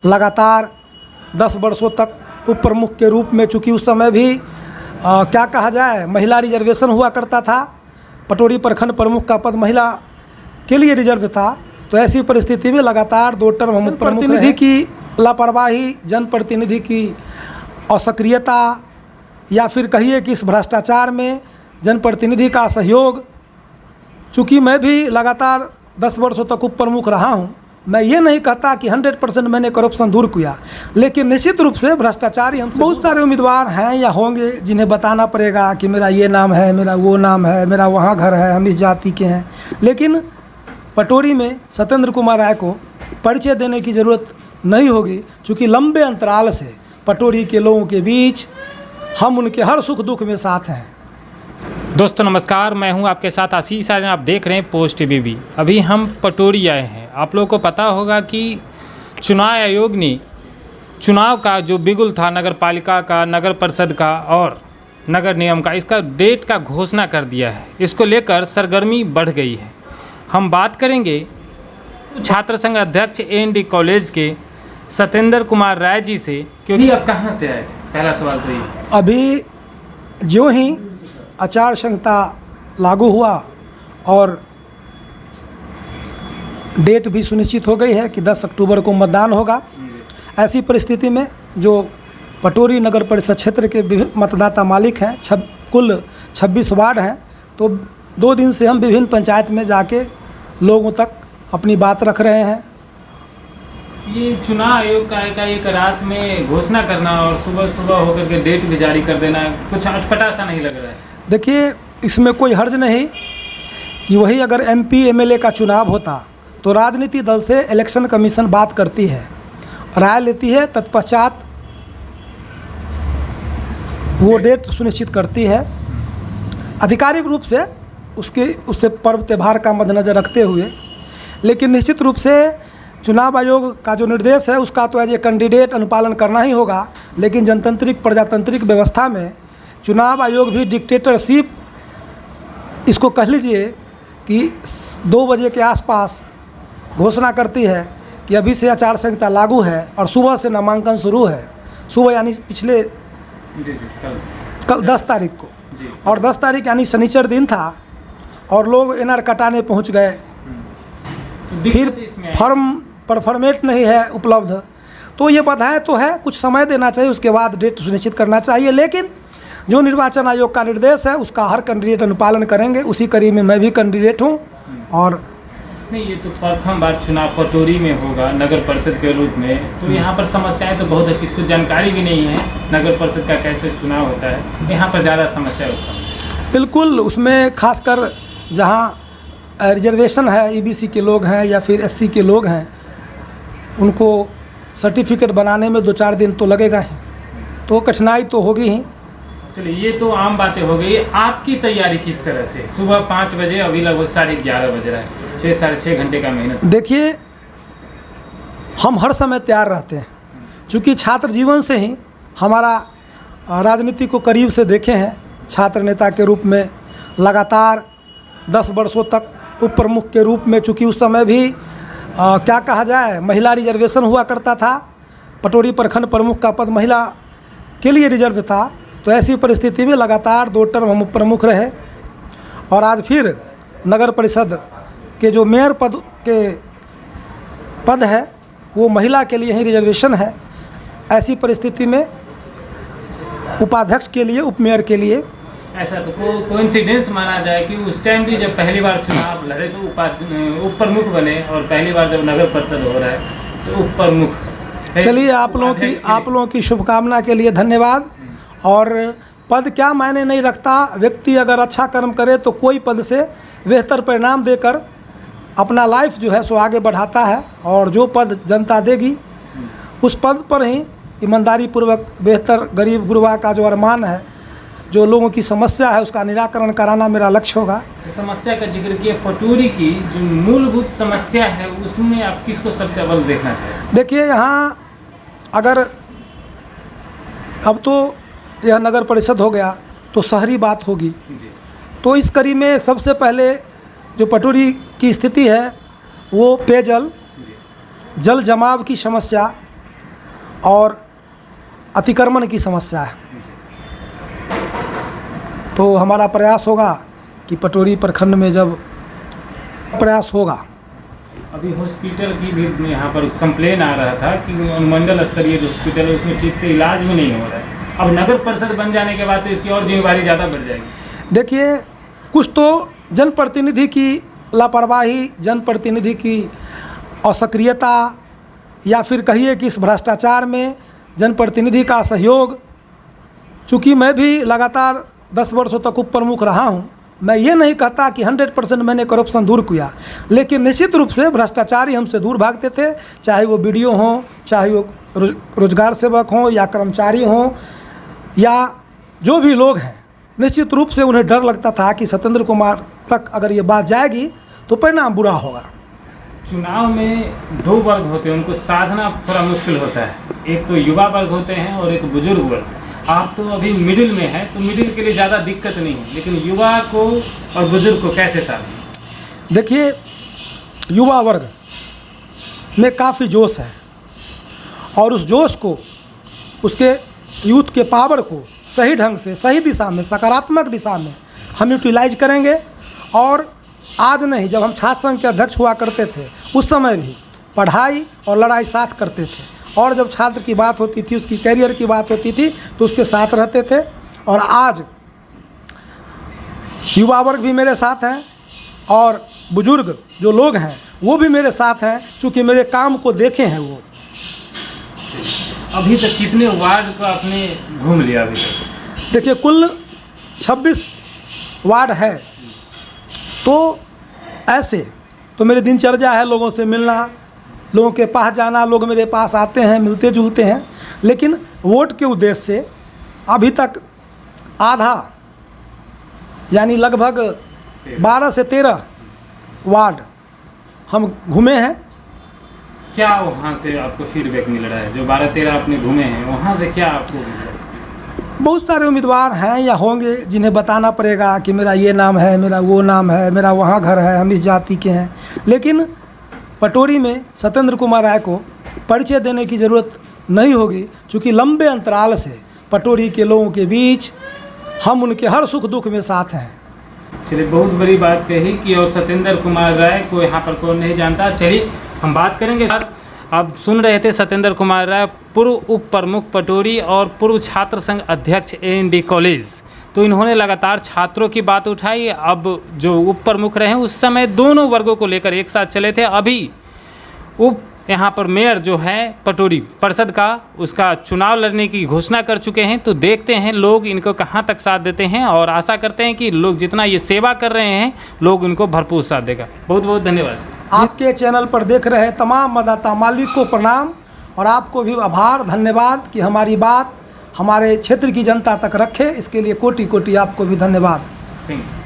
लगातार 10 वर्षों तक उप प्रमुख के रूप में, चूँकि उस समय भी क्या कहा जाए, महिला रिजर्वेशन हुआ करता था। पटोरी प्रखंड प्रमुख का पद महिला के लिए रिजर्व था। तो ऐसी परिस्थिति में लगातार 2 टर्म हम प्रतिनिधि की लापरवाही, जनप्रतिनिधि की असक्रियता, या फिर कहिए कि इस भ्रष्टाचार में जनप्रतिनिधि का सहयोग, चूँकि मैं भी लगातार 10 वर्षों तक उप प्रमुख रहा हूँ, मैं ये नहीं कहता कि 100% मैंने करप्शन दूर किया, लेकिन निश्चित रूप से भ्रष्टाचारी हम बहुत सारे उम्मीदवार हैं या होंगे जिन्हें बताना पड़ेगा कि मेरा ये नाम है, मेरा वो नाम है, मेरा वहाँ घर है, हम इस जाति के हैं। लेकिन पटोरी में सत्येंद्र कुमार राय को परिचय देने की ज़रूरत नहीं होगी, क्योंकि लंबे अंतराल से पटोरी के लोगों के बीच हम उनके हर सुख दुख में साथ हैं। दोस्तों नमस्कार, मैं हूं आपके साथ आशीष आर्यन। आप देख रहे हैं पोस्ट टीवी। अभी हम पटोरी आए हैं। आप लोगों को पता होगा कि चुनाव आयोग ने चुनाव का जो बिगुल था नगर पालिका का, नगर परिषद का और नगर निगम का, इसका डेट का घोषणा कर दिया है। इसको लेकर सरगर्मी बढ़ गई है। हम बात करेंगे छात्र संघ अध्यक्ष AND कॉलेज के सत्येंद्र कुमार राय जी से, क्योंकि अब कहाँ से आए थे? पहला सवाल तो ये। अभी जो ही आचार संहिता लागू हुआ और डेट भी सुनिश्चित हो गई है कि 10 अक्टूबर को मतदान होगा, ऐसी परिस्थिति में जो पटोरी नगर परिषद क्षेत्र के विभिन्न मतदाता मालिक हैं, कुल 26 वार्ड हैं, तो 2 दिन से हम विभिन्न पंचायत में जाके लोगों तक अपनी बात रख रहे हैं। ये चुनाव आयोग का एक रात में घोषणा करना और सुबह सुबह होकर के डेट भी जारी कर देना, कुछ अटपटा सा नहीं लग रहा है? देखिए, इसमें कोई हर्ज नहीं कि वही अगर MP MLA का चुनाव होता तो राजनीतिक दल से इलेक्शन कमीशन बात करती है, राय लेती है, तत्पश्चात वो डेट सुनिश्चित करती है आधिकारिक रूप से उससे पर्व त्यौहार का मद्देनज़र रखते हुए। लेकिन निश्चित रूप से चुनाव आयोग का जो निर्देश है उसका तो एज ए कैंडिडेट अनुपालन करना ही होगा, लेकिन जनतांत्रिक प्रजातांत्रिक व्यवस्था में चुनाव आयोग भी डिक्टेटरशिप, इसको कह लीजिए कि 2 बजे के आसपास घोषणा करती है कि अभी से आचार संहिता लागू है और सुबह से नामांकन शुरू है। सुबह यानी पिछले कल 10 तारीख को, और 10 तारीख यानी शनिचर दिन था और लोग NR कटाने पहुंच गए। फिर फॉर्मेट नहीं है उपलब्ध, तो ये बाधाएं तो है, कुछ समय देना चाहिए, उसके बाद डेट सुनिश्चित करना चाहिए। लेकिन जो निर्वाचन आयोग का निर्देश है उसका हर कैंडिडेट अनुपालन करेंगे। उसी कड़ी में मैं भी कैंडिडेट हूँ। और नहीं, ये तो प्रथम बार चुनाव पटोरी में होगा नगर परिषद के रूप में, तो यहाँ पर समस्याएं तो बहुत है, किसको जानकारी भी नहीं है नगर परिषद का कैसे चुनाव होता है, यहाँ पर ज़्यादा समस्या होता है। बिल्कुल, उसमें खासकर जहाँ रिजर्वेशन है, EBC के लोग हैं या फिर SC के लोग हैं, उनको सर्टिफिकेट बनाने में 2-4 दिन तो लगेगा ही, तो कठिनाई तो होगी ही। चलिए, ये तो आम बातें हो गई। आपकी तैयारी किस तरह से? सुबह 5 बजे, अभी लगभग 11:30 बज रहा है, 6-6.5 घंटे का मेहनत। देखिए, हम हर समय तैयार रहते हैं, क्योंकि छात्र जीवन से ही हमारा राजनीति को करीब से देखे हैं। छात्र नेता के रूप में लगातार 10 वर्षों तक उप प्रमुख के रूप में, चूँकि उस समय भी क्या कहा जाए, महिला रिजर्वेशन हुआ करता था। पटोरी प्रखंड प्रमुख का पद महिला के लिए रिजर्व था। तो ऐसी परिस्थिति में लगातार 2 टर्म हम उप प्रमुख रहे, और आज फिर नगर परिषद के जो मेयर पद है वो महिला के लिए ही रिजर्वेशन है। ऐसी परिस्थिति में उपाध्यक्ष के लिए, उप मेयर के लिए, ऐसा तो कोइंसिडेंस माना जाए कि उस टाइम भी जब पहली बार चुनाव लड़े तो उप प्रमुख बने, और पहली बार जब नगर परिषद हो रहा है तो उप प्रमुख। चलिए, आप लोगों की शुभकामना के लिए धन्यवाद। और पद क्या मायने नहीं रखता, व्यक्ति अगर अच्छा कर्म करे तो कोई पद से बेहतर परिणाम देकर अपना लाइफ जो है सो आगे बढ़ाता है, और जो पद जनता देगी उस पद पर ही ईमानदारी पूर्वक बेहतर गरीब गुरबा का जो अरमान है, जो लोगों की समस्या है, उसका निराकरण कराना मेरा लक्ष्य होगा। समस्या का जिक्र किया, पटोरी की जो मूलभूत समस्या है उसमें आप किसको सबसे अव्वल देखना चाहिए? देखिए, यहाँ अगर अब तो यह नगर परिषद हो गया तो शहरी बात होगी, तो इस कड़ी में सबसे पहले जो पटोरी की स्थिति है वो पेयजल, जल जमाव की समस्या और अतिक्रमण की समस्या है। तो हमारा प्रयास होगा कि पटोरी प्रखंड में जब प्रयास होगा। अभी हॉस्पिटल की भी यहाँ पर कंप्लेन आ रहा था कि अनुमंडल स्तरीय जो हॉस्पिटल है उसमें ठीक से इलाज भी नहीं हो रहा है। अब नगर परिषद बन जाने के बाद तो इसकी और जिम्मेवारी ज़्यादा बढ़ जाएगी। देखिए, कुछ तो जनप्रतिनिधि की लापरवाही, जनप्रतिनिधि की असक्रियता, या फिर कहिए कि इस भ्रष्टाचार में जनप्रतिनिधि का सहयोग। चूँकि मैं भी लगातार 10 वर्षों तक उप प्रमुख रहा हूँ, मैं ये नहीं कहता कि 100% मैंने करप्शन दूर किया, लेकिन निश्चित रूप से भ्रष्टाचारी हमसे दूर भागते थे। चाहे वो बीडीओ हों, चाहे वो रोजगार सेवक हों, या कर्मचारी हों, या जो भी लोग हैं, निश्चित रूप से उन्हें डर लगता था कि सत्येंद्र कुमार तक अगर ये बात जाएगी तो परिणाम बुरा होगा। चुनाव में 2 वर्ग होते हैं, उनको साधना थोड़ा मुश्किल होता है। एक तो युवा वर्ग होते हैं और एक बुजुर्ग वर्ग। आप तो अभी मिडिल में हैं, तो मिडिल के लिए ज़्यादा दिक्कत नहीं है, लेकिन युवा को और बुजुर्ग को कैसे साधें? देखिए, युवा वर्ग में काफ़ी जोश है, और उस जोश को, उसके यूथ के पावर को सही ढंग से, सही दिशा में, सकारात्मक दिशा में हम यूटिलाइज करेंगे। और आज नहीं, जब हम छात्र संघ के अध्यक्ष हुआ करते थे उस समय भी पढ़ाई और लड़ाई साथ करते थे, और जब छात्र की बात होती थी, उसकी कैरियर की बात होती थी, तो उसके साथ रहते थे। और आज युवा वर्ग भी मेरे साथ हैं, और बुजुर्ग जो लोग हैं वो भी मेरे साथ हैं, क्योंकि मेरे काम को देखे हैं वो। अभी तक कितने वार्ड को आपने घूम लिया अभी तक? देखिए, कुल 26 वार्ड है। तो ऐसे तो मेरी दिनचर्या है लोगों से मिलना, लोगों के पास जाना, लोग मेरे पास आते हैं, मिलते जुलते हैं। लेकिन वोट के उद्देश्य से अभी तक आधा, यानी लगभग 12 से 13 वार्ड हम घूमे हैं। क्या वहाँ से आपको फीडबैक मिल रहा है? जो 12-13 आपने घूमे हैं, वहाँ से क्या आपको मिल रहा है? बहुत सारे उम्मीदवार हैं या होंगे जिन्हें बताना पड़ेगा कि मेरा ये नाम है, मेरा वो नाम है, मेरा वहाँ घर है, हम इस जाति के हैं। लेकिन पटोरी में सत्येंद्र कुमार राय को परिचय देने की ज़रूरत नहीं होगी, क्योंकि लंबे अंतराल से पटोरी के लोगों के बीच हम उनके हर सुख दुख में साथ हैं। चलिए, बहुत बड़ी बात कही कि और सत्येंद्र कुमार राय को यहाँ पर कौन नहीं जानता। चलिए, हम बात करेंगे। आप सुन रहे थे सत्येंद्र कुमार राय, पूर्व उप प्रमुख पटोरी और पूर्व छात्र संघ अध्यक्ष AND कॉलेज। तो इन्होंने लगातार छात्रों की बात उठाई। अब जो उप प्रमुख रहे उस समय दोनों वर्गों को लेकर एक साथ चले थे। अभी उप यहाँ पर मेयर जो है पटोरी परिषद का, उसका चुनाव लड़ने की घोषणा कर चुके हैं। तो देखते हैं लोग इनको कहाँ तक साथ देते हैं, और आशा करते हैं कि लोग जितना ये सेवा कर रहे हैं, लोग इनको भरपूर साथ देगा। बहुत बहुत धन्यवाद सर। आपके चैनल पर देख रहे तमाम मतदाता मालिक को प्रणाम, और आपको भी आभार, धन्यवाद कि हमारी बात हमारे क्षेत्र की जनता तक रखे। इसके लिए कोटि कोटि आपको भी धन्यवाद। Thank you.